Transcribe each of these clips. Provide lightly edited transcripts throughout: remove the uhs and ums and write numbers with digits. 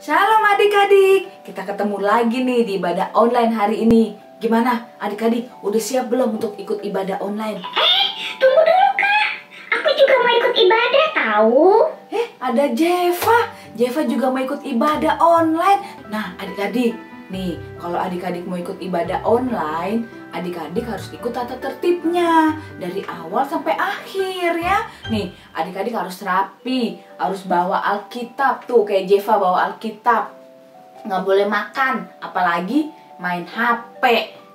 Shalom adik-adik, kita ketemu lagi nih di ibadah online hari ini. Gimana adik-adik, udah siap belum untuk ikut ibadah online? Tunggu dulu Kak, aku juga mau ikut ibadah tahu. Ada Jeva juga mau ikut ibadah online. Nah adik-adik, nih kalau adik-adik mau ikut ibadah online, adik-adik harus ikut tata tertibnya dari awal sampai akhir ya. Nih adik-adik harus rapi, harus bawa Alkitab tuh kayak Jeva bawa Alkitab. Nggak boleh makan, apalagi main HP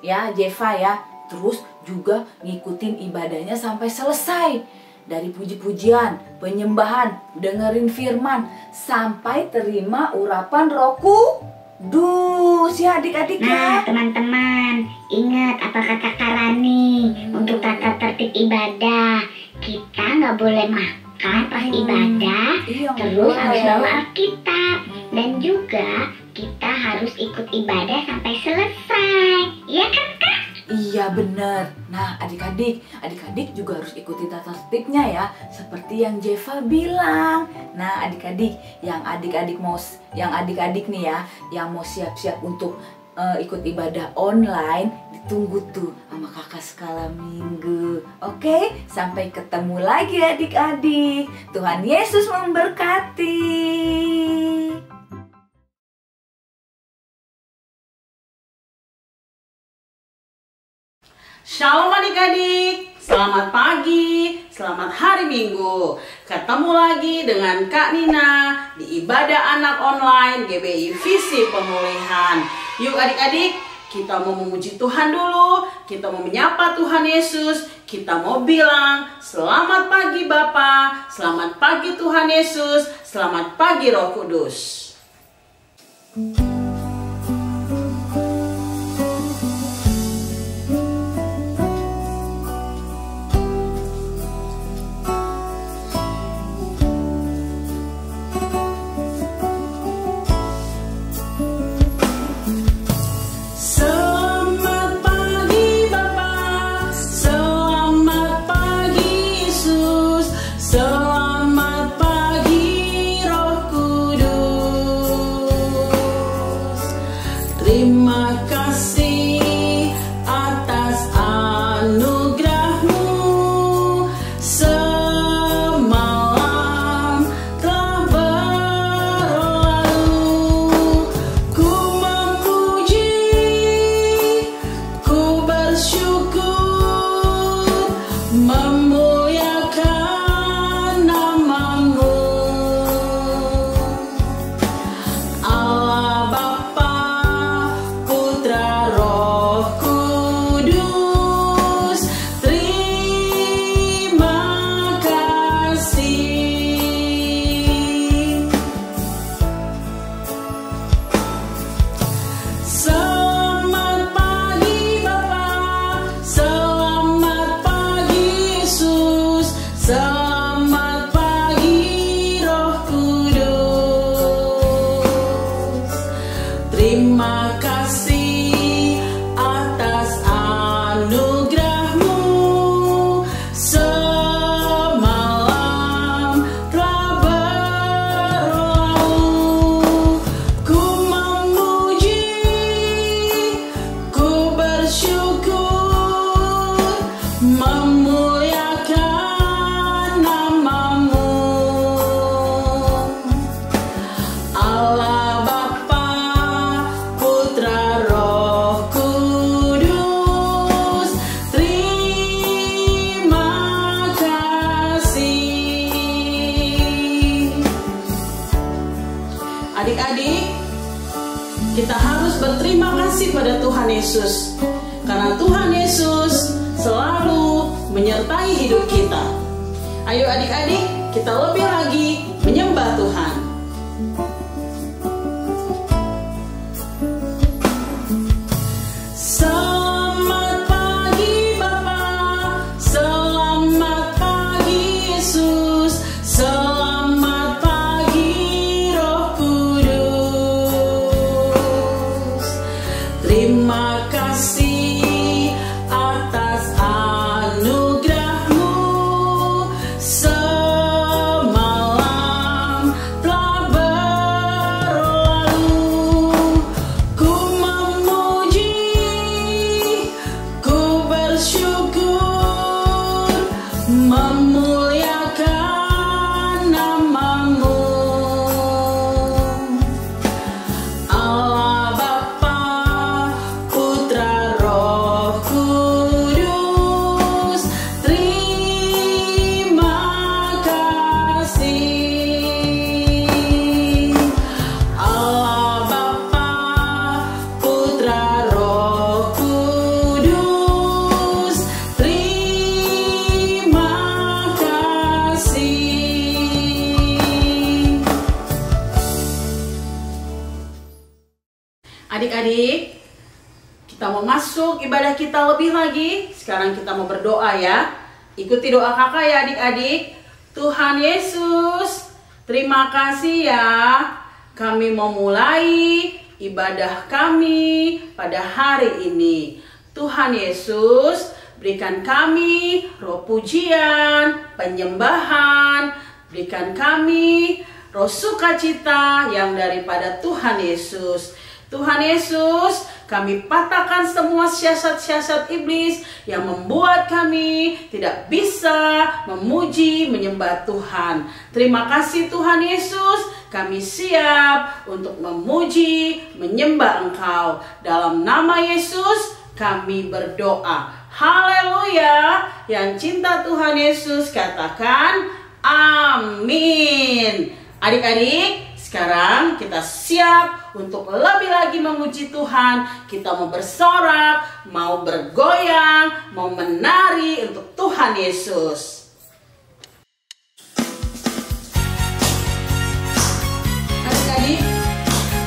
ya Jeva ya. Terus juga ngikutin ibadahnya sampai selesai. Dari puji-pujian, penyembahan, dengerin firman, sampai terima urapan Roh Kudus ya adik-adik ya. Nah teman-teman, ingat apa kata Kak Rani untuk tata tertib ibadah. Kita nggak boleh makan pas ibadah, terus harus bawa Alkitab. Dan juga kita harus ikut ibadah sampai selesai. Iya kan Kak? Iya bener. Nah adik-adik juga harus ikuti tata tertibnya ya, seperti yang Jeva bilang. Nah adik-adik nih ya, yang mau siap-siap untuk ikut ibadah online, ditunggu tuh sama kakak skala minggu. Oke, sampai ketemu lagi adik-adik. Tuhan Yesus memberkati. Shalom adik-adik, selamat pagi, selamat hari Minggu. Ketemu lagi dengan Kak Nina di ibadah anak online GBI Visi Pemulihan. Yuk adik-adik, kita mau memuji Tuhan dulu, kita mau menyapa Tuhan Yesus, kita mau bilang selamat pagi Bapa, selamat pagi Tuhan Yesus, selamat pagi Roh Kudus. Terima kasih atas anugerahmu, semalam telah berlalu. Ku memuji, ku bersyukur, memuliakan namamu. Allah Bapa, Roh Kudus, terima kasih. Selamat pagi Bapa, selamat pagi Yesus, selamat pagi Roh Kudus. Terima kasih atas anugerahmu, semalam telah berlalu. Ku memuji, ku bersyukur, memuliakan namamu. Allah Bapa, Putra, Roh Kudus, terima kasih. Adik-adik, kita harus berterima kasih pada Tuhan Yesus, karena Tuhan Yesus selalu menyertai hidup kita. Ayo adik-adik, kita lebih lagi menyembah Tuhan. Selamat pagi Bapa, selamat pagi Yesus, selamat pagi Roh Kudus. Terima kasih atas anugerahmu, semalam telah Adik-adik, kita mau masuk ibadah kita lebih lagi. Sekarang kita mau berdoa ya. Ikuti doa kakak ya adik-adik. Tuhan Yesus, terima kasih ya. Kami mau mulai ibadah kami pada hari ini. Tuhan Yesus, berikan kami roh pujian, penyembahan. Berikan kami roh sukacita yang daripada Tuhan Yesus. Tuhan Yesus, kami patahkan semua siasat-siasat iblis yang membuat kami tidak bisa memuji, menyembah Tuhan. Terima kasih Tuhan Yesus, kami siap untuk memuji, menyembah Engkau. Dalam nama Yesus kami berdoa. Haleluya. Yang cinta Tuhan Yesus katakan amin. Adik-adik, sekarang kita siap untuk lebih lagi memuji Tuhan. Kita mau bersorak, mau bergoyang, mau menari untuk Tuhan Yesus. Adik-adik,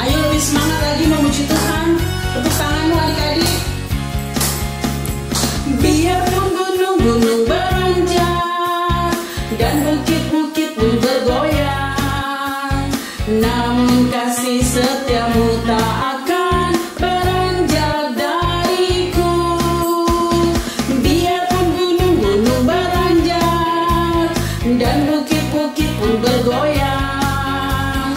ayo lebih semangat lagi memuji Tuhan. Tepuk tanganmu adik-adik. Biarpun gunung-gunung beranjak dan bukit-bukit pun bergoyang, namun kasih setiamu tak akan beranjak dariku. Biarpun gunung-gunung beranjak dan bukit-bukit pun bergoyang,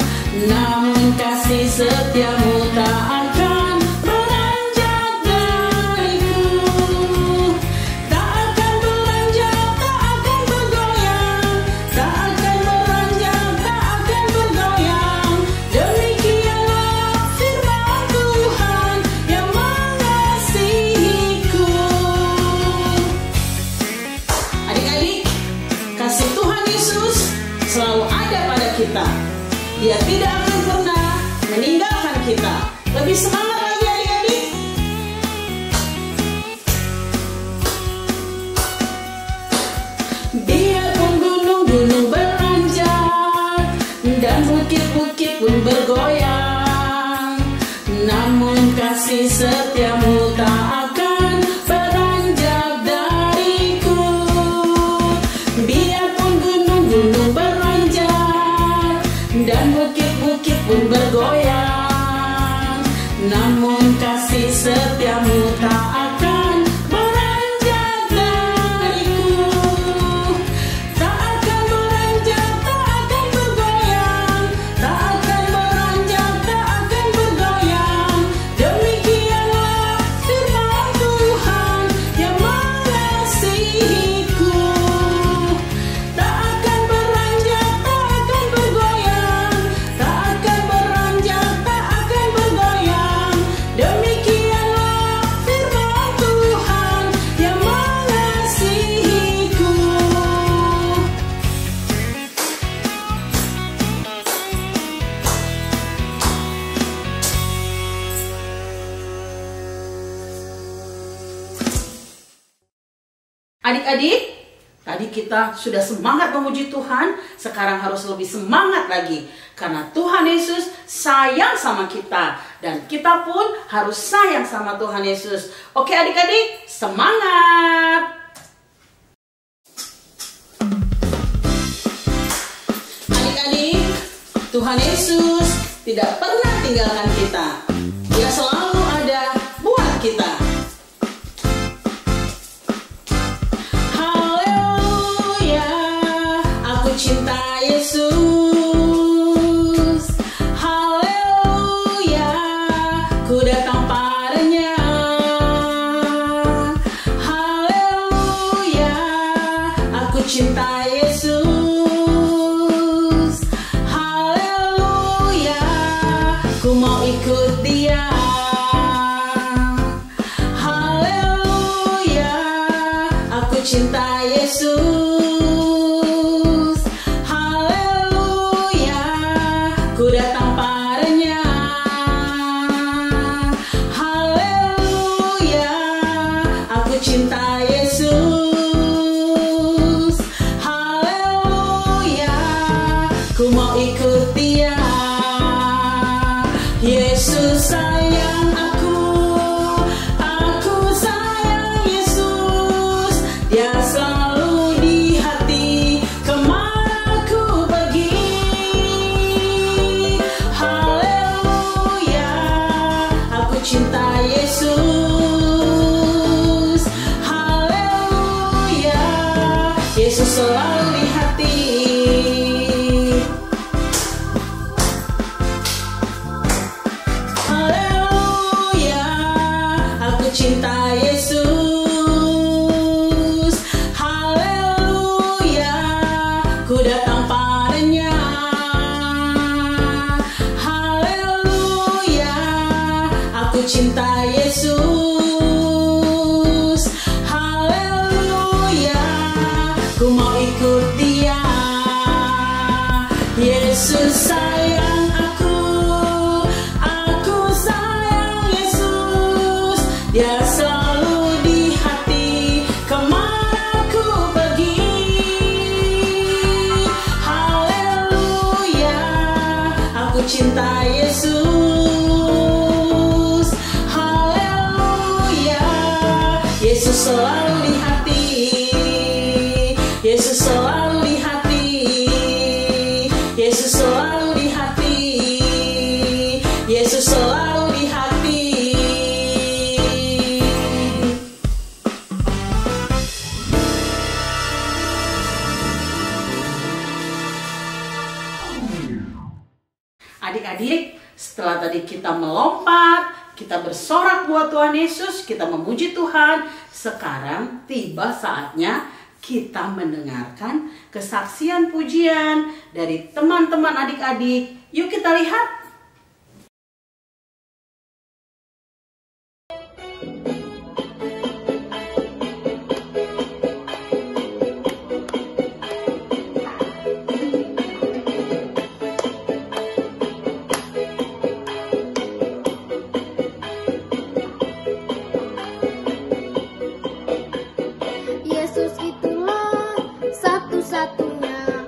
namun kasih setiamu tak akan beranjak dariku. Tak akan beranjak, tak akan bergoyang, tak akan beranjak, tak akan bergoyang. Demikianlah firman Tuhan yang mengasihiku. Adik-adik, kasih Tuhan Yesus selalu ada pada kita. Dia tidak akan pernah meninggalkan kita. Lebih semangat lagi adik-adik. Biarpun gunung-gunung beranjak dan bukit-bukit pun bergoyang, namun kasih setiamu tak akan beranjak dariku. Biarpun gunung-gunung beranjak dan bukit-bukit pun bergoyang, namun kasih setiamu tak akan beranjak dariku. Tak akan beranjak, tak akan bergoyang, tak akan beranjak, tak akan bergoyang. Demikianlah firman Tuhan yang mengasihiku. Tak akan beranjak, tak akan bergoyang, tak akan beranjak, tak akan bergoyang. Demikianlah firman Tuhan yang mengasihiku. Adik-adik, tadi kita sudah semangat memuji Tuhan, sekarang harus lebih semangat lagi. Karena Tuhan Yesus sayang sama kita, dan kita pun harus sayang sama Tuhan Yesus. Oke adik-adik, semangat! Adik-adik, Tuhan Yesus tidak pernah tinggalkan kita. Dia selalu ada buat kita. Haleluya, aku cinta Yesus. Haleluya, ku datang padanya. Haleluya, aku cinta Yesus. Haleluya, ku mau ikut Dia. Haleluya, aku cinta Yesus. Haleluya, ku datang padanya. Haleluya, aku cinta Yesus. Haleluya, ku mau ikut Dia. Yesus sayang cinta Yesus. Haleluya, ku datang padanya. Haleluya, aku cinta Yesus. Haleluya, ku mau ikut Dia. Yesus sayang aku sayang Yesus. Dia selalu di hati kemana ku pergi. Haleluya, aku cinta Yesus. Haleluya, Yesus selalu di hati. Yesus selalu di hati. Yesus selalu di hati. Yesus selalu di hati. Adik-adik, setelah tadi kita melompat, kita bersorak buat Tuhan Yesus, kita memuji Tuhan. Sekarang tiba saatnya kita mendengarkan kesaksian pujian dari teman-teman adik-adik. Yuk kita lihat. Yesus itulah satu-satunya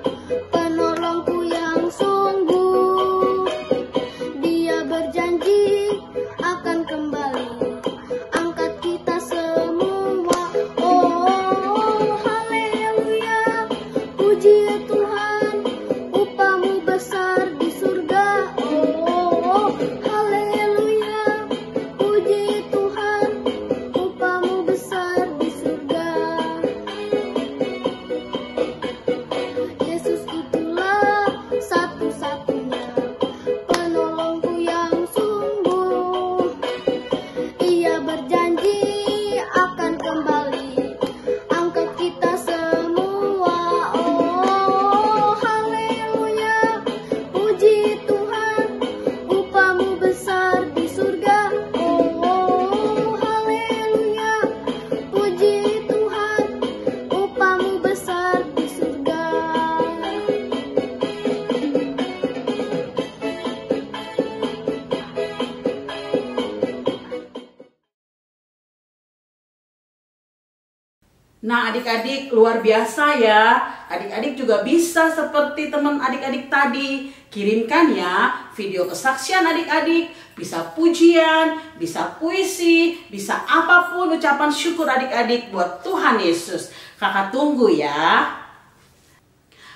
penolongku yang sungguh. Dia berjanji akan kembali angkat kita semua. Oh, haleluya, puji Tuhan, upahmu besar di surga. Oh, haleluya, puji Tuhan, upahmu besar di surga. Yesus itulah satu-satunya penolongku yang sungguh. Ia berjanji akan kembali angkat kita semua. Oh, haleluya, puji Tuhan, upahmu besar di surga. Oh, haleluya, puji Tuhan, upahmu besar di surga. Nah adik-adik, luar biasa ya. Adik-adik juga bisa seperti teman adik-adik tadi. Kirimkan ya video kesaksian adik-adik. Bisa pujian, bisa puisi, bisa apapun ucapan syukur adik-adik buat Tuhan Yesus. Kakak tunggu ya.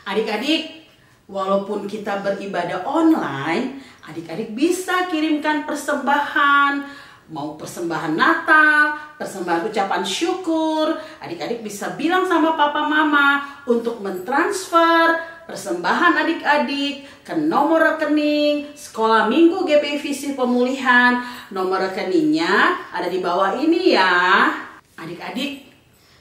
Adik-adik, walaupun kita beribadah online, adik-adik bisa kirimkan persembahan. Mau persembahan Natal, persembahan ucapan syukur, adik-adik bisa bilang sama papa mama untuk mentransfer persembahan adik-adik ke nomor rekening Sekolah Minggu GBI Visi Pemulihan. Nomor rekeningnya ada di bawah ini ya. Adik-adik,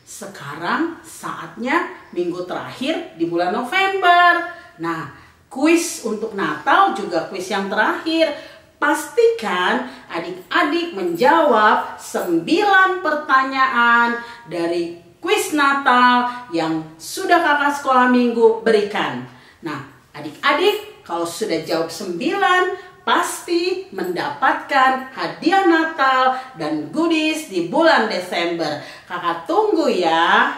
sekarang saatnya minggu terakhir di bulan November. Nah, kuis untuk Natal juga kuis yang terakhir. Pastikan adik-adik menjawab 9 pertanyaan dari kuis Natal yang sudah kakak sekolah minggu berikan. Nah, adik-adik kalau sudah jawab 9, pasti mendapatkan hadiah Natal dan goodies di bulan Desember. Kakak tunggu ya.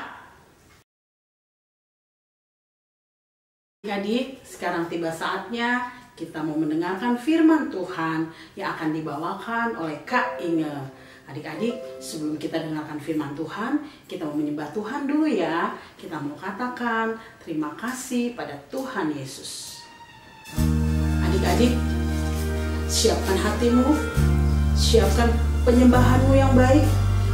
Adik-adik, sekarang tiba saatnya kita mau mendengarkan firman Tuhan yang akan dibawakan oleh Kak Inge. Adik-adik, sebelum kita dengarkan firman Tuhan, kita mau menyembah Tuhan dulu ya. Kita mau katakan terima kasih pada Tuhan Yesus. Adik-adik, siapkan hatimu, siapkan penyembahanmu yang baik.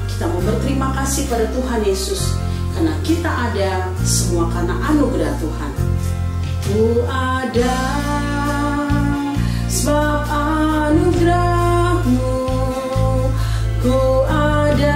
Kita mau berterima kasih pada Tuhan Yesus, karena kita ada semua karena anugerah Tuhan. Ku ada sebab anugerah-Mu, ku ada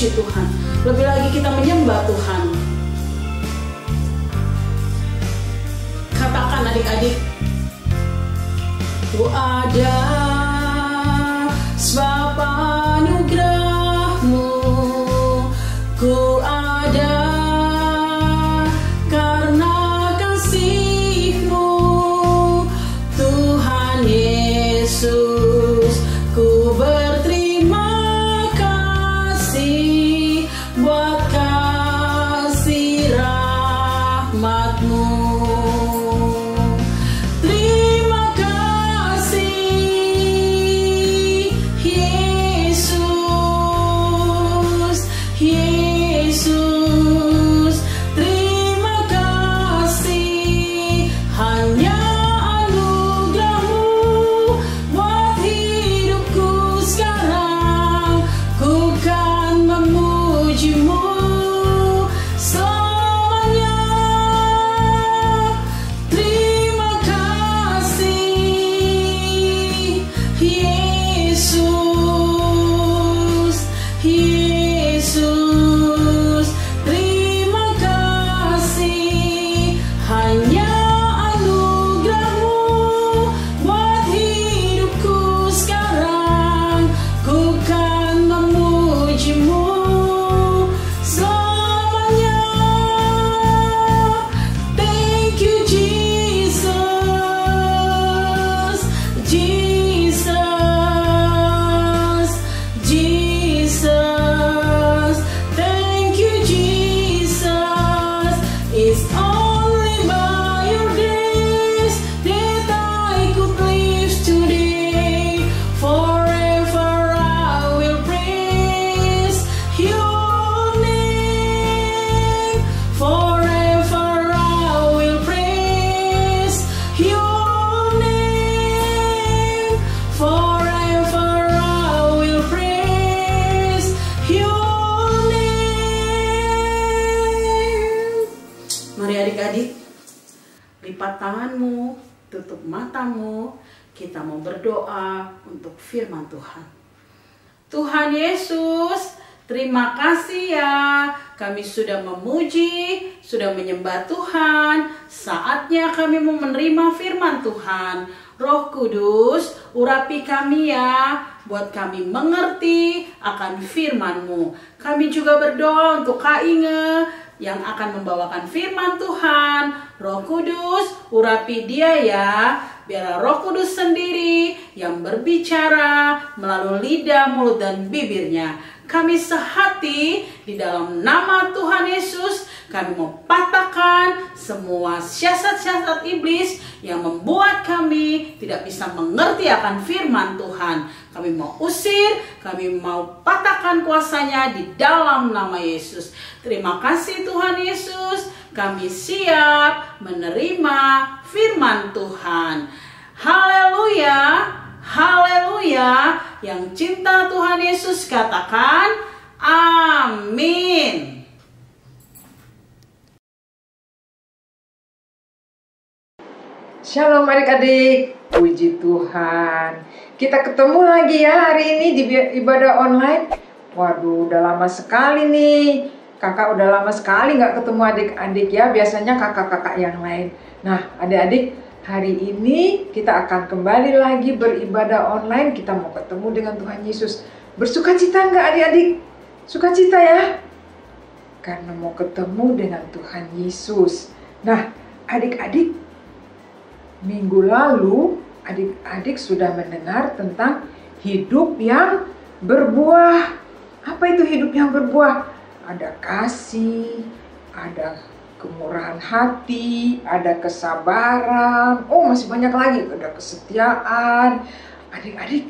memuji Tuhan, lebih lagi kita menyembah Tuhan. Katakan adik-adik, ku ada sebab anugerah-Mu, ku ada karena kasih-Mu, Tuhan Yesus. Ku berterima kasih buat kasih rahmat-Mu. Terima kasih Yesus, Yesus. Terima kasih, hanya anugerah-Mu buat hidupku sekarang. Ku kan memuji-Mu selamanya. Terima kasih Yesus, Yesus. Terima kasih, hanya anugerah-Mu buat hidupku sekarang. Ku kan memuji-Mu selamanya. Thank you Jesus, Jesus, Jesus. Thank you Jesus. It's only by your grace that I could live today. Forever I will praise your name. Forever I will praise your name. Forever I will praise your name. Mari adik-adik, lipat tanganmu, tutup matamu. Kita mau berdoa untuk firman Tuhan. Tuhan Yesus, terima kasih ya, kami sudah memuji, sudah menyembah Tuhan. Saatnya kami mau menerima firman Tuhan. Roh Kudus, urapi kami ya, buat kami mengerti akan firman-Mu. Kami juga berdoa untuk Kak Inge yang akan membawakan firman Tuhan. Roh Kudus, urapi dia ya, biar Roh Kudus sendiri yang berbicara melalui lidah, mulut, dan bibirnya. Kami sehati di dalam nama Tuhan Yesus. Kami mau patahkan semua siasat-siasat iblis yang membuat kami tidak bisa mengerti akan firman Tuhan. Kami mau usir, kami mau patahkan kuasanya di dalam nama Yesus. Terima kasih Tuhan Yesus. Kami siap menerima firman Tuhan. Haleluya, haleluya. Yang cinta Tuhan Yesus katakan amin. Shalom adik-adik, puji Tuhan. Kita ketemu lagi ya hari ini di ibadah online. Waduh, udah lama sekali nih. Kakak udah lama sekali nggak ketemu adik-adik ya. Biasanya kakak-kakak yang lain. Nah, adik-adik, hari ini kita akan kembali lagi beribadah online. Kita mau ketemu dengan Tuhan Yesus. Bersukacita nggak adik-adik? Sukacita ya? Karena mau ketemu dengan Tuhan Yesus. Nah, adik-adik, minggu lalu adik-adik sudah mendengar tentang hidup yang berbuah. Apa itu hidup yang berbuah? Ada kasih, ada kemurahan hati, ada kesabaran. Oh, masih banyak lagi. Ada kesetiaan. Adik-adik,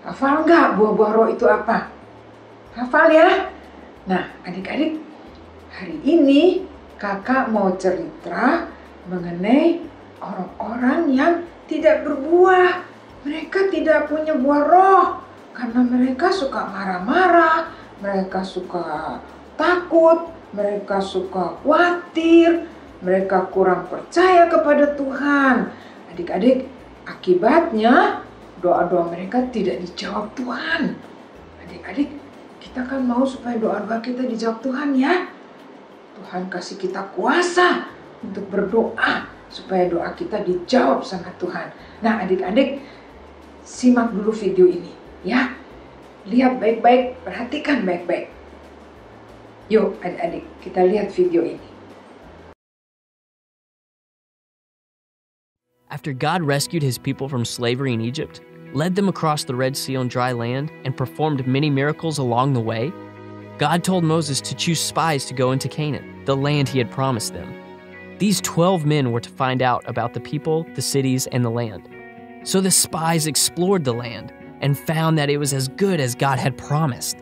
hafal nggak buah-buah roh itu apa? Hafal ya? Nah, adik-adik, hari ini kakak mau cerita mengenai orang-orang yang tidak berbuah. Mereka tidak punya buah roh karena mereka suka marah-marah, mereka suka takut, mereka suka khawatir, mereka kurang percaya kepada Tuhan. Adik-adik, akibatnya doa-doa mereka tidak dijawab Tuhan. Adik-adik, kita kita kan mau supaya doa-doa kita dijawab Tuhan ya. Tuhan kasih kita kuasa untuk berdoa supaya doa kita dijawab sama Tuhan. Nah adik-adik, simak dulu video ini ya. Lihat baik-baik, perhatikan baik-baik. Yuk adik-adik, kita lihat video ini. After God rescued his people from slavery in Egypt, led them across the Red Sea on dry land, and performed many miracles along the way, God told Moses to choose spies to go into Canaan, the land he had promised them. These 12 men were to find out about the people, the cities, and the land. So the spies explored the land and found that it was as good as God had promised.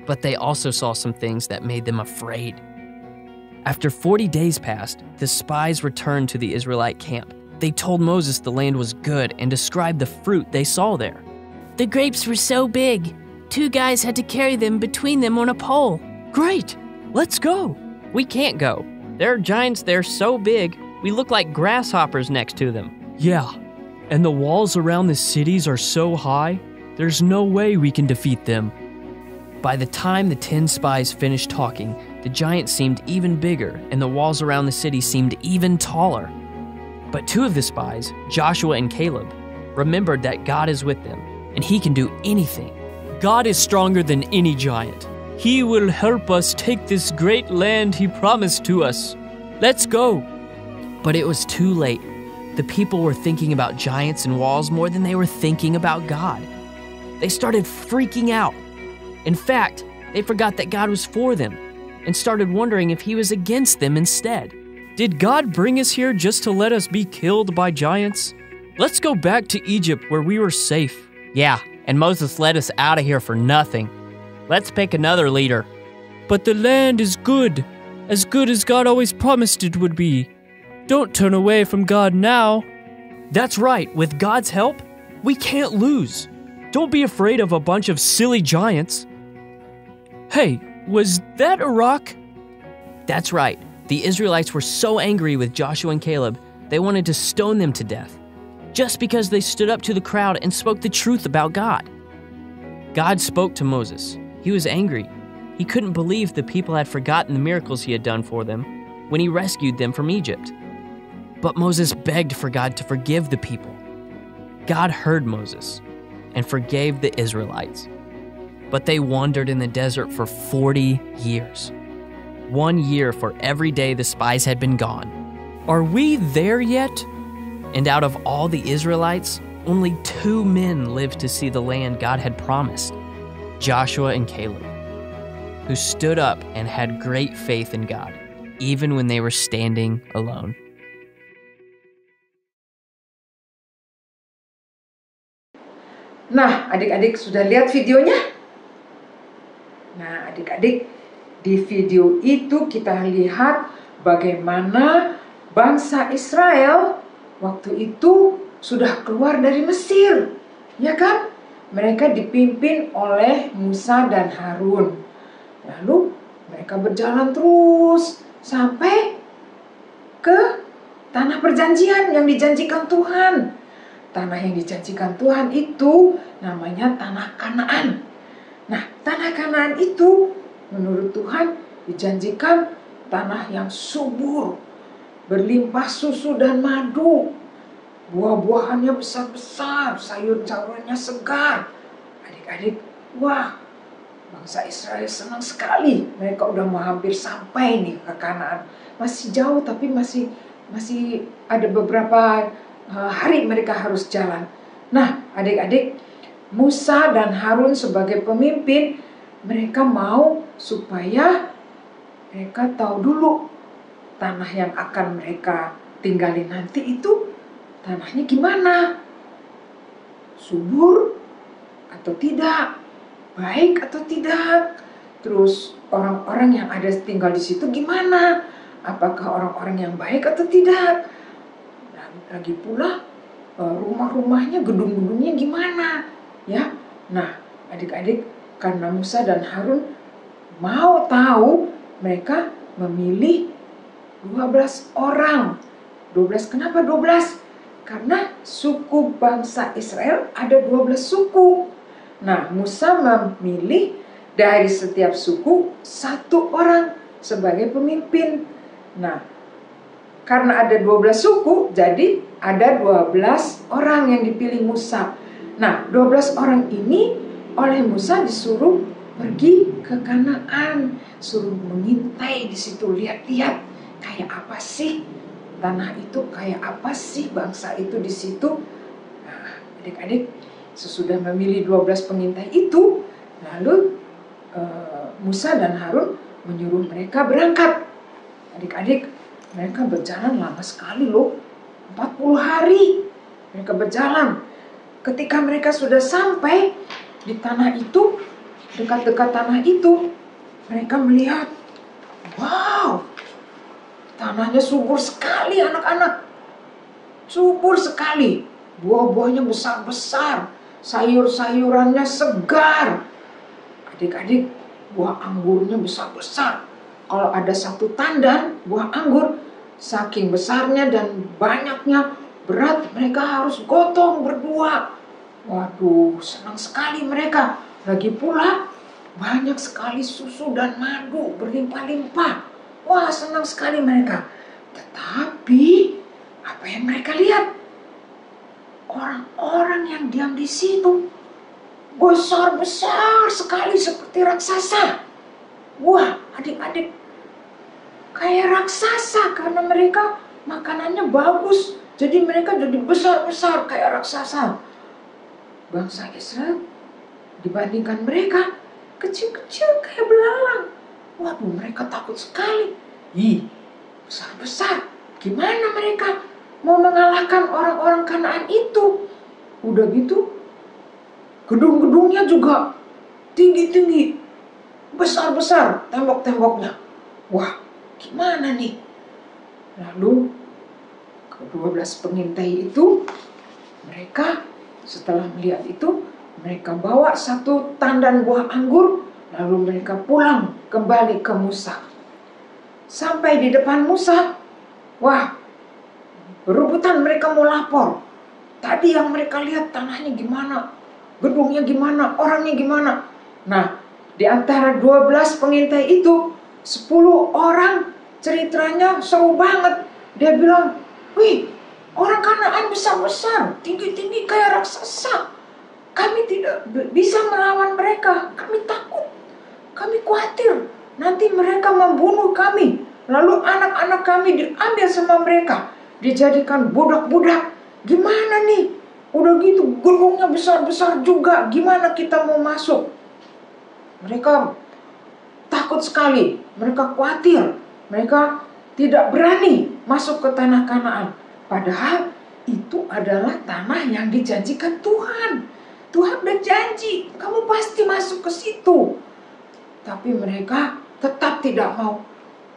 But they also saw some things that made them afraid. After 40 days passed, the spies returned to the Israelite camp. They told Moses the land was good and described the fruit they saw there. The grapes were so big, 2 guys had to carry them between them on a pole. Great! Let's go! We can't go. There are giants there so big, we look like grasshoppers next to them. Yeah, and the walls around the cities are so high, there's no way we can defeat them. By the time the 10 spies finished talking, the giants seemed even bigger and the walls around the city seemed even taller. But 2 of the spies, Joshua and Caleb, remembered that God is with them and he can do anything. God is stronger than any giant. He will help us take this great land he promised to us. Let's go. But it was too late. The people were thinking about giants and walls more than they were thinking about God. They started freaking out. In fact, they forgot that God was for them and started wondering if he was against them instead. Did God bring us here just to let us be killed by giants? Let's go back to Egypt where we were safe. Yeah, and Moses led us out of here for nothing. Let's pick another leader. But the land is good as God always promised it would be. Don't turn away from God now. That's right, with God's help, we can't lose. Don't be afraid of a bunch of silly giants. Hey, was that a rock? That's right. The Israelites were so angry with Joshua and Caleb, they wanted to stone them to death, just because they stood up to the crowd and spoke the truth about God. God spoke to Moses. He was angry. He couldn't believe the people had forgotten the miracles he had done for them when he rescued them from Egypt. But Moses begged for God to forgive the people. God heard Moses and forgave the Israelites. But they wandered in the desert for 40 years. 1 year for every day the spies had been gone. Are we there yet? And out of all the Israelites, only 2 men lived to see the land God had promised, Joshua and Caleb, who stood up and had great faith in God, even when they were standing alone. Nah, adik-adik sudah lihat videonya? Nah, adik-adik, di video itu kita lihat bagaimana bangsa Israel waktu itu sudah keluar dari Mesir, ya kan? Mereka dipimpin oleh Musa dan Harun. Lalu mereka berjalan terus sampai ke tanah perjanjian yang dijanjikan Tuhan. Tanah yang dijanjikan Tuhan itu namanya tanah Kanaan. Nah, tanah Kanaan itu menurut Tuhan dijanjikan tanah yang subur, berlimpah susu dan madu. Buah-buahannya besar-besar, sayur-sayurannya segar. Adik-adik, wah, bangsa Israel senang sekali. Mereka udah mau hampir sampai nih ke Kanaan. Masih jauh tapi masih ada beberapa hari mereka harus jalan. Nah, adik-adik, Musa dan Harun sebagai pemimpin, mereka mau supaya mereka tahu dulu tanah yang akan mereka tinggalin nanti itu tanahnya gimana? Subur atau tidak? Baik atau tidak? Terus orang-orang yang ada tinggal di situ gimana? Apakah orang-orang yang baik atau tidak? Dan lagi pula rumah-rumahnya, gedung-gedungnya gimana? Ya. Nah, adik-adik, karena Musa dan Harun mau tahu, mereka memilih 12 orang. 12, kenapa 12? Karena suku bangsa Israel ada 12 suku. Nah, Musa memilih dari setiap suku 1 orang sebagai pemimpin. Nah, karena ada 12 suku, jadi ada 12 orang yang dipilih Musa. Nah, 12 orang ini oleh Musa disuruh pergi ke Kanaan, suruh mengintai di situ, lihat-lihat kayak apa sih tanah itu, kayak apa sih bangsa itu di situ. Nah, adik-adik, sesudah memilih 12 pengintai itu, lalu Musa dan Harun menyuruh mereka berangkat. Adik-adik, mereka berjalan lama sekali loh, 40 hari mereka berjalan. Ketika mereka sudah sampai di tanah itu, dekat-dekat tanah itu, mereka melihat, wow, tanahnya subur sekali anak-anak. Subur sekali. Buah-buahnya besar-besar. Sayur-sayurannya segar. Adik-adik, buah anggurnya besar-besar. Kalau ada 1 tandan buah anggur, saking besarnya dan banyaknya, berat, mereka harus gotong berdua. Waduh, senang sekali mereka. Lagi pula, banyak sekali susu dan madu berlimpah-limpah. Wah, senang sekali mereka. Tetapi, apa yang mereka lihat? Orang-orang yang diam di situ besar-besar sekali seperti raksasa. Wah, adik-adik, kayak raksasa karena mereka makanannya bagus. Jadi mereka jadi besar-besar kayak raksasa. Bangsa Israel dibandingkan mereka kecil-kecil kayak belalang. Waduh, mereka takut sekali. Ih, besar-besar. Gimana mereka mau mengalahkan orang-orang Kanaan itu? Udah gitu, gedung-gedungnya juga tinggi-tinggi, besar-besar tembok-temboknya. Wah, gimana nih? Lalu ke-12 pengintai itu, mereka setelah melihat itu, mereka bawa 1 tandan buah anggur, lalu mereka pulang kembali ke Musa. Sampai di depan Musa, wah, berebutan mereka mau lapor. Tadi yang mereka lihat tanahnya gimana, gedungnya gimana, orangnya gimana. Nah, di antara 12 pengintai itu, 10 orang ceritanya seru banget. Dia bilang, wih, orang Kanaan besar-besar, tinggi-tinggi kayak raksasa. Kami tidak bisa melawan mereka, kami takut, kami khawatir. Nanti mereka membunuh kami, lalu anak-anak kami diambil sama mereka, dijadikan budak-budak. Gimana nih? Udah gitu gedungnya besar-besar juga, gimana kita mau masuk? Mereka takut sekali, mereka khawatir, mereka tidak berani masuk ke tanah Kanaan. Padahal itu adalah tanah yang dijanjikan Tuhan. Tuhan udah janji, kamu pasti masuk ke situ. Tapi mereka tetap tidak mau.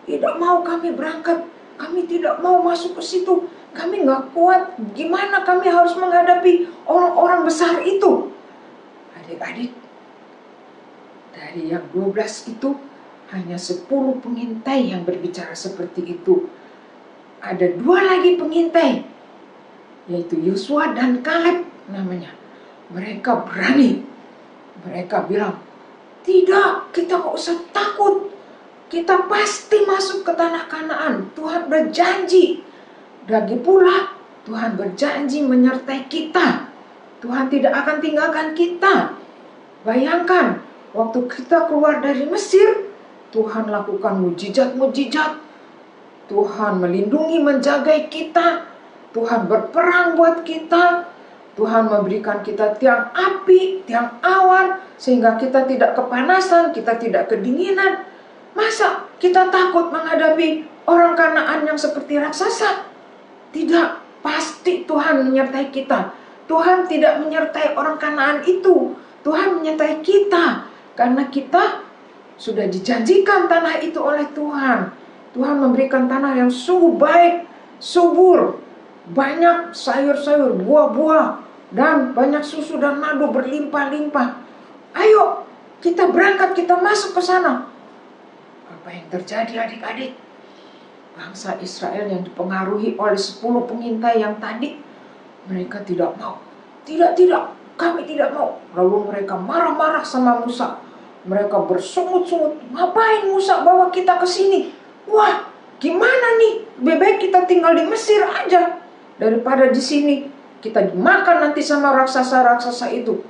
Tidak mau kami berangkat, kami tidak mau masuk ke situ. Kami nggak kuat, gimana kami harus menghadapi orang-orang besar itu? Adik-adik, dari yang 12 itu, hanya 10 pengintai yang berbicara seperti itu. Ada 2 lagi pengintai, yaitu Yosua dan Kaleb namanya. Mereka berani. Mereka bilang, tidak, kita nggak usah takut. Kita pasti masuk ke tanah Kanaan. Tuhan berjanji. Lagi pula, Tuhan berjanji menyertai kita. Tuhan tidak akan tinggalkan kita. Bayangkan, waktu kita keluar dari Mesir, Tuhan lakukan mujizat-mujizat. Tuhan melindungi, menjaga kita. Tuhan berperang buat kita. Tuhan memberikan kita tiang api, tiang awan, sehingga kita tidak kepanasan, kita tidak kedinginan. Masa kita takut menghadapi orang Kanaan yang seperti raksasa? Tidak, pasti Tuhan menyertai kita. Tuhan tidak menyertai orang Kanaan itu. Tuhan menyertai kita, karena kita sudah dijanjikan tanah itu oleh Tuhan. Tuhan memberikan tanah yang sungguh baik, subur, banyak sayur-sayur, buah-buah, dan banyak susu dan madu berlimpah-limpah. Ayo, kita berangkat, kita masuk ke sana. Apa yang terjadi adik-adik? Bangsa Israel yang dipengaruhi oleh 10 pengintai yang tadi, mereka tidak mau. Tidak, kami tidak mau. Lalu mereka marah-marah sama Musa. Mereka bersungut-sungut, ngapain Musa bawa kita ke sini? Wah, gimana nih? Lebih baik kita tinggal di Mesir aja daripada di sini. Kita dimakan nanti sama raksasa-raksasa itu.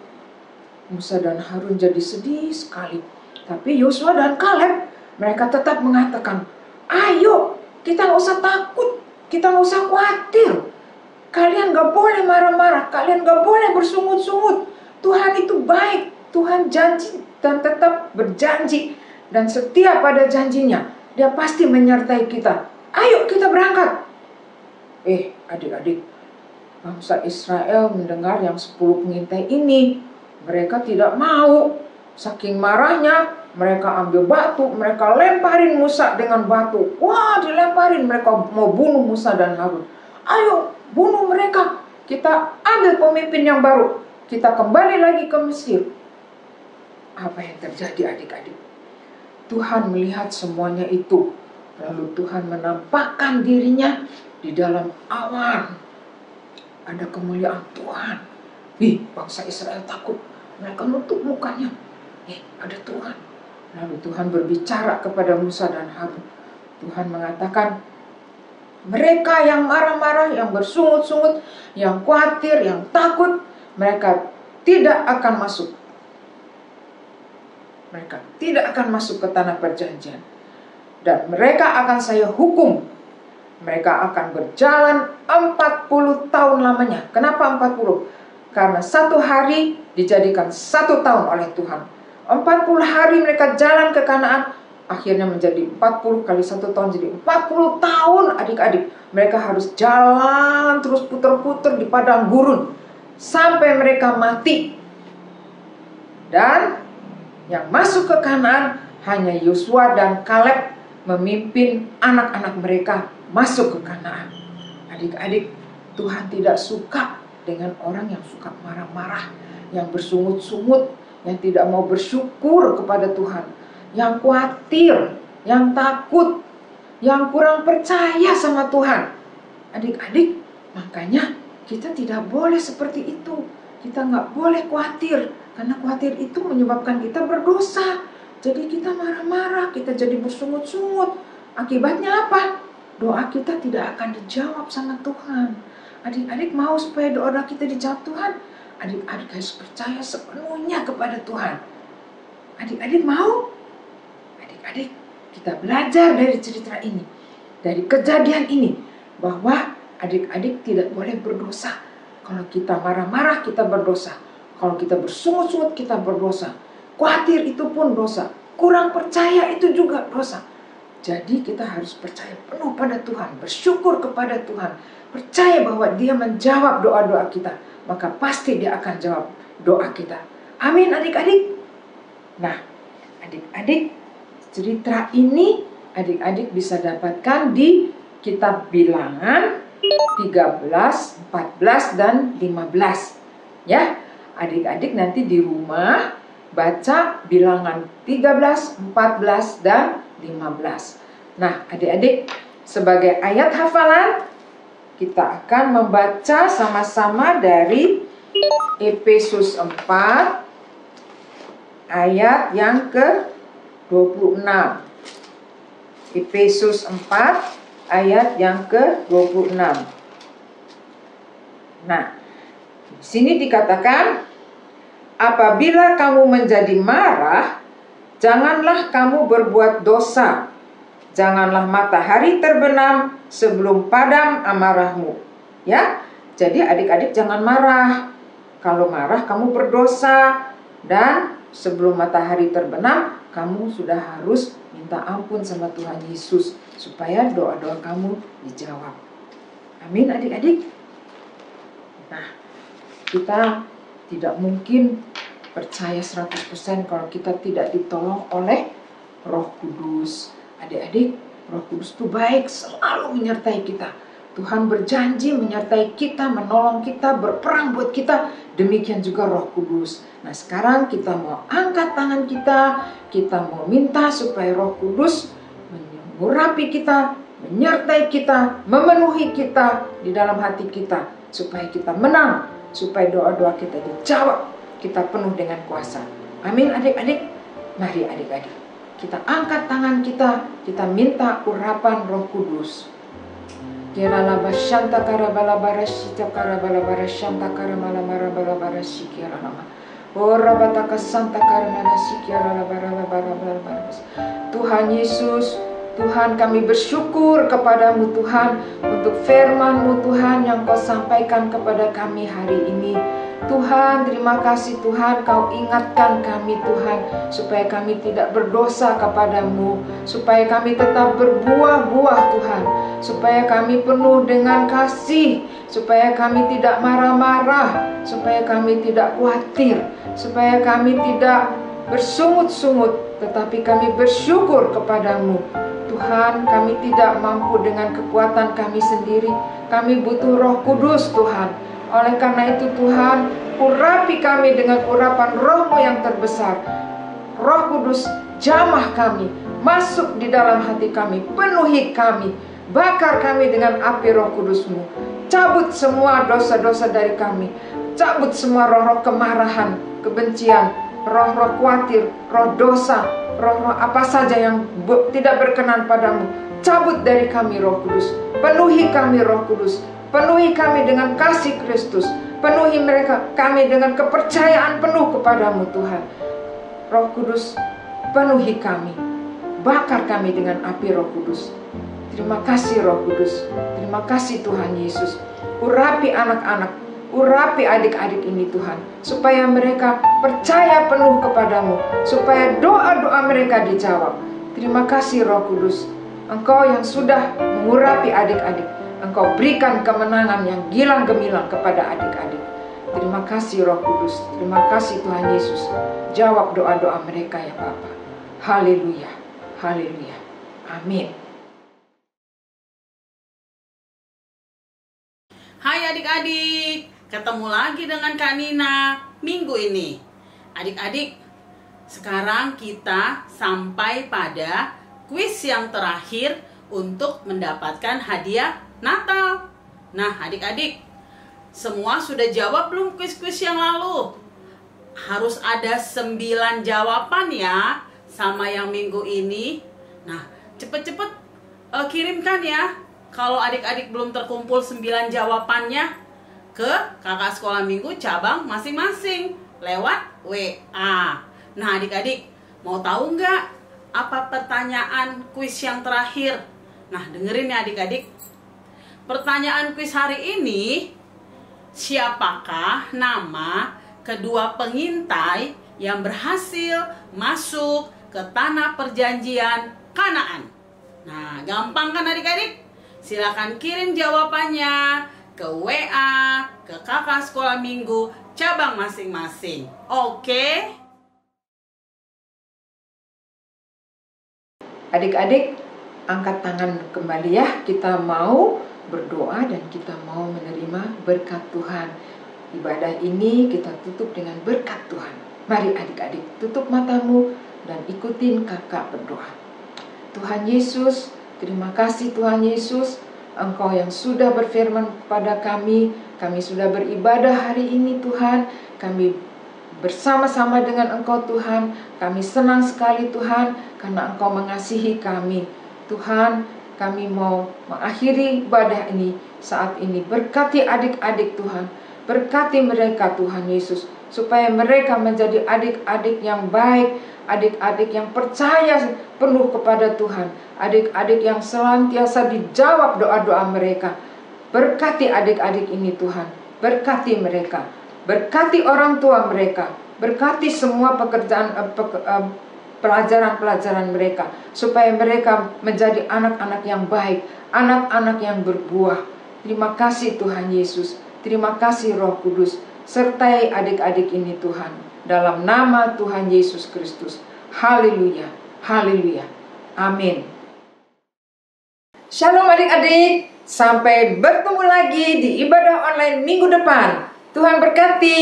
Musa dan Harun jadi sedih sekali. Tapi Yosua dan Kaleb, mereka tetap mengatakan, ayo, kita nggak usah takut, kita nggak usah khawatir. Kalian nggak boleh marah-marah, kalian nggak boleh bersungut-sungut. Tuhan itu baik, Tuhan janji dan tetap berjanji dan setia pada janjinya. Dia pasti menyertai kita. Ayo kita berangkat. Adik-adik, bangsa Israel mendengar yang 10 pengintai ini. Mereka tidak mau. Saking marahnya, mereka ambil batu, mereka lemparin Musa dengan batu. Wah, dilemparin, mereka mau bunuh Musa dan Harun. Ayo, bunuh mereka. Kita ambil pemimpin yang baru. Kita kembali lagi ke Mesir. Apa yang terjadi adik-adik? Tuhan melihat semuanya itu. Lalu Tuhan menampakkan dirinya di dalam awan. Ada kemuliaan Tuhan. Bangsa Israel takut. Mereka nutup mukanya. Ada Tuhan. Lalu Tuhan berbicara kepada Musa dan Harun. Tuhan mengatakan, mereka yang marah-marah, yang bersungut-sungut, yang khawatir, yang takut, mereka tidak akan masuk. Mereka tidak akan masuk ke tanah perjanjian. Dan mereka akan saya hukum. Mereka akan berjalan 40 tahun lamanya. Kenapa 40? Karena 1 hari dijadikan 1 tahun oleh Tuhan. 40 hari mereka jalan ke Kanaan. Akhirnya menjadi 40 kali 1 tahun jadi 40 tahun adik-adik. Mereka harus jalan terus puter-puter di padang gurun. Sampai mereka mati. Dan yang masuk ke Kanaan hanya Yosua dan Kaleb memimpin anak-anak mereka masuk ke Kanaan. Adik-adik, Tuhan tidak suka dengan orang yang suka marah-marah, yang bersungut-sungut, yang tidak mau bersyukur kepada Tuhan, yang khawatir, yang takut, yang kurang percaya sama Tuhan. Adik-adik, makanya kita tidak boleh seperti itu. Kita nggak boleh khawatir, karena khawatir itu menyebabkan kita berdosa. Jadi kita marah-marah, kita jadi bersungut-sungut. Akibatnya apa? Doa kita tidak akan dijawab sama Tuhan. Adik-adik mau supaya doa kita dijawab Tuhan? Adik-adik harus percaya sepenuhnya kepada Tuhan. Adik-adik mau? Adik-adik, kita belajar dari cerita ini, dari kejadian ini, bahwa adik-adik tidak boleh berdosa. Kalau kita marah-marah, kita berdosa. Kalau kita bersungut-sungut, kita berdosa. Khawatir itu pun dosa. Kurang percaya itu juga dosa. Jadi kita harus percaya penuh pada Tuhan, bersyukur kepada Tuhan, percaya bahwa Dia menjawab doa-doa kita, maka pasti Dia akan jawab doa kita. Amin adik-adik. Nah, adik-adik, cerita ini adik-adik bisa dapatkan di kitab Bilangan 13, 14, dan 15. Ya, adik-adik nanti di rumah baca Bilangan 13, 14, dan 15. Nah, adik-adik, sebagai ayat hafalan, kita akan membaca sama-sama dari Efesus 4 ayat yang ke-26. Efesus 4 ayat yang ke-26. Nah, di sini dikatakan, apabila kamu menjadi marah, janganlah kamu berbuat dosa. Janganlah matahari terbenam sebelum padam amarahmu. Ya, jadi adik-adik jangan marah. Kalau marah kamu berdosa. Dan sebelum matahari terbenam, kamu sudah harus minta ampun sama Tuhan Yesus, supaya doa-doa kamu dijawab. Amin adik-adik. Nah, kita tidak mungkin percaya 100% kalau kita tidak ditolong oleh Roh Kudus. Adik-adik, Roh Kudus itu baik, selalu menyertai kita. Tuhan berjanji menyertai kita, menolong kita, berperang buat kita. Demikian juga Roh Kudus. Nah, sekarang kita mau angkat tangan kita mau minta supaya Roh Kudus mengurapi kita, menyertai kita, memenuhi kita di dalam hati kita, supaya kita menang, supaya doa-doa kita dijawab, kita penuh dengan kuasa. Amin adik-adik. Mari adik-adik, kita angkat tangan kita minta urapan Roh Kudus. Kirala basyanta karabala barashita karabala barashanta karamala marabala barashikira nama. Ora bataka santa karamala sikira barabala barabala. Tuhan Yesus, Tuhan, kami bersyukur kepadamu Tuhan untuk firman-Mu Tuhan yang Kau sampaikan kepada kami hari ini. Tuhan, terima kasih Tuhan, Kau ingatkan kami Tuhan, supaya kami tidak berdosa kepadamu, supaya kami tetap berbuah-buah Tuhan, supaya kami penuh dengan kasih, supaya kami tidak marah-marah, supaya kami tidak khawatir, supaya kami tidak bersungut-sungut, tetapi kami bersyukur kepadamu. Tuhan, kami tidak mampu dengan kekuatan kami sendiri, kami butuh Roh Kudus Tuhan. Oleh karena itu Tuhan, urapi kami dengan urapan Roh-Mu yang terbesar. Roh Kudus, jamah kami, masuk di dalam hati kami, penuhi kami, bakar kami dengan api Roh Kudus-Mu. Cabut semua dosa-dosa dari kami, cabut semua roh-roh kemarahan, kebencian, roh-roh khawatir, roh dosa, roh-roh apa saja yang tidak berkenan padamu. Cabut dari kami Roh Kudus, penuhi kami Roh Kudus, penuhi kami dengan kasih Kristus, penuhi kami dengan kepercayaan penuh kepadamu Tuhan. Roh Kudus, penuhi kami, bakar kami dengan api Roh Kudus. Terima kasih Roh Kudus, terima kasih Tuhan Yesus. Urapi anak-anak, urapi adik-adik ini Tuhan, supaya mereka percaya penuh kepadamu, supaya doa-doa mereka dijawab. Terima kasih Roh Kudus, Engkau yang sudah mengurapi adik-adik, Engkau berikan kemenangan yang gilang gemilang kepada adik-adik. Terima kasih Roh Kudus, terima kasih Tuhan Yesus. Jawab doa-doa mereka ya Bapa. Haleluya, haleluya, amin. Hai adik-adik, ketemu lagi dengan Kak Nina minggu ini. Adik-adik, sekarang kita sampai pada kuis yang terakhir untuk mendapatkan hadiah Natal. Nah adik-adik, semua sudah jawab belum kuis-kuis yang lalu? Harus ada 9 jawaban ya, sama yang minggu ini. Nah cepet-cepet kirimkan ya, kalau adik-adik belum terkumpul 9 jawabannya, ke kakak sekolah minggu cabang masing-masing lewat WA. Nah adik-adik, mau tahu nggak apa pertanyaan kuis yang terakhir? Nah dengerin ya adik-adik. Pertanyaan kuis hari ini, siapakah nama kedua pengintai yang berhasil masuk ke tanah perjanjian Kanaan? Nah gampang kan adik-adik? Silakan kirim jawabannya ke WA, ke kakak sekolah minggu cabang masing-masing. Oke? Adik-adik, angkat tangan kembali ya. Kita mau berdoa dan kita mau menerima berkat Tuhan. Ibadah ini kita tutup dengan berkat Tuhan. Mari adik-adik, tutup matamu dan ikutin kakak berdoa. Tuhan Yesus, terima kasih Tuhan Yesus, Engkau yang sudah berfirman kepada kami sudah beribadah hari ini Tuhan, kami bersama-sama dengan Engkau Tuhan, kami senang sekali Tuhan, karena Engkau mengasihi kami. Tuhan, kami mau mengakhiri ibadah ini saat ini. Berkati adik-adik Tuhan, berkati mereka Tuhan Yesus, supaya mereka menjadi adik-adik yang baik, adik-adik yang percaya penuh kepada Tuhan, adik-adik yang senantiasa dijawab doa-doa mereka. Berkati adik-adik ini Tuhan, berkati mereka, berkati orang tua mereka, berkati semua pekerjaan pelajaran-pelajaran mereka, supaya mereka menjadi anak-anak yang baik, anak-anak yang berbuah. Terima kasih Tuhan Yesus, terima kasih Roh Kudus, sertai adik-adik ini Tuhan, dalam nama Tuhan Yesus Kristus. Haleluya, haleluya, amin. Shalom adik-adik, sampai bertemu lagi di ibadah online minggu depan. Tuhan berkati.